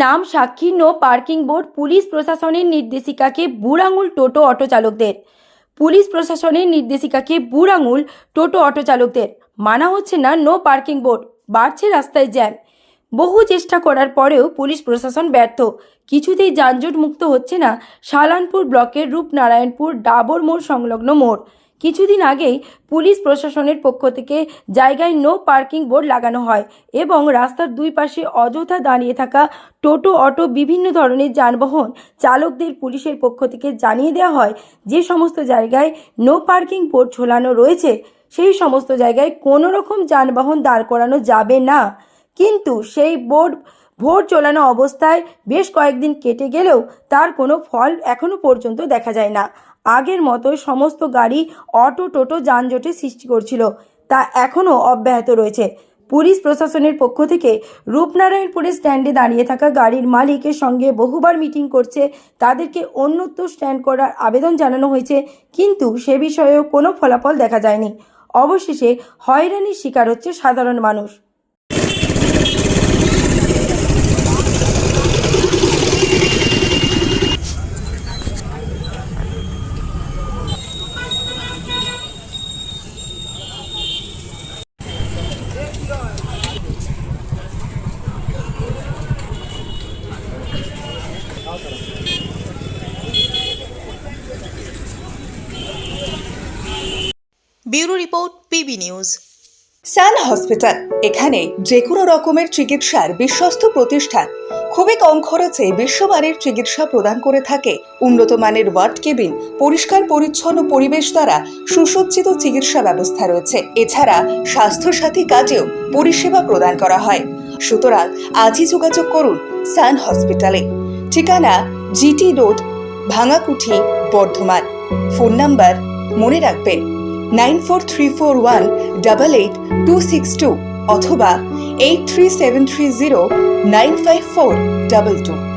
নাম সাক্ষী no parking board. Police প্রশাসনের নির্দেশিকাকে বুড় আঙুল টোটো অটো চালকদের। পুলিশ প্রশাসনের নির্দেশিকাকে বুড় আঙুল টোটো অটো চালকদের। মানা হচ্ছে না নো পার্কিং বোর্ড, বাড়ছে রাস্তায় জ্যাম। বহু চেষ্টা করার পরেও পুলিশ প্রশাসন ব্যর্থ। কিছুতেই যানজট মুক্ত হচ্ছে না সালানপুর ব্লকের রূপনারায়ণপুর ডাবর মোড় সংলগ্ন মোড়। কিছুদিন আগেই পুলিশ প্রশাসনের পক্ষ থেকে জায়গায় নো পার্কিং বোর্ড লাগানো হয় এবং রাস্তার দুই পাশে অযথা দাঁড়িয়ে থাকা টোটো অটো বিভিন্ন ধরনের যানবাহন চালকদের পুলিশের পক্ষ থেকে জানিয়ে দেওয়া হয় যে সমস্ত জায়গায় নো পার্কিং বোর্ড ঝোলানো রয়েছে সেই সমস্ত জায়গায় কোনো রকম যানবাহন দাঁড় করানো যাবে না। কিন্তু সেই বোর্ড ভোট চলানো অবস্থায় বেশ কয়েকদিন কেটে গেলেও তার কোনো ফল এখনও পর্যন্ত দেখা যায় না। আগের মতো সমস্ত গাড়ি অটো টোটো যানজটের সৃষ্টি করছিল, তা এখনও অব্যাহত রয়েছে। পুলিশ প্রশাসনের পক্ষ থেকে রূপনারায়ণপুরের স্ট্যান্ডে দাঁড়িয়ে থাকা গাড়ির মালিকের সঙ্গে বহুবার মিটিং করছে, তাদেরকে অন্যত্র স্ট্যান্ড করার আবেদন জানানো হয়েছে, কিন্তু সে বিষয়েও কোনো ফলাফল দেখা যায়নি। অবশেষে হয়রানির শিকার হচ্ছে সাধারণ মানুষ। Bureau report, PB news. Sun Hospital, এখানে যে কোনো রকমের চিকিৎসার বিশ্বস্ত প্রতিষ্ঠান। খুবই কম খরচে বিশ্বমানের চিকিৎসা প্রদান করে থাকে। উন্নত মানের ওয়ার্ড কেবিন, পরিষ্কার পরিচ্ছন্ন পরিবেশ দ্বারা সুসজ্জিত চিকিৎসা ব্যবস্থা রয়েছে। এছাড়া স্বাস্থ্যসাথী কাজেও পরিষেবা প্রদান করা হয়। সুতরাং আজই যোগাযোগ করুন সান হসপিটালে। ঠিকানা GT road, Bhangakuthi, Bardhaman. Phone number মনে রাখবেন 9434188262 অথবা 83730954222।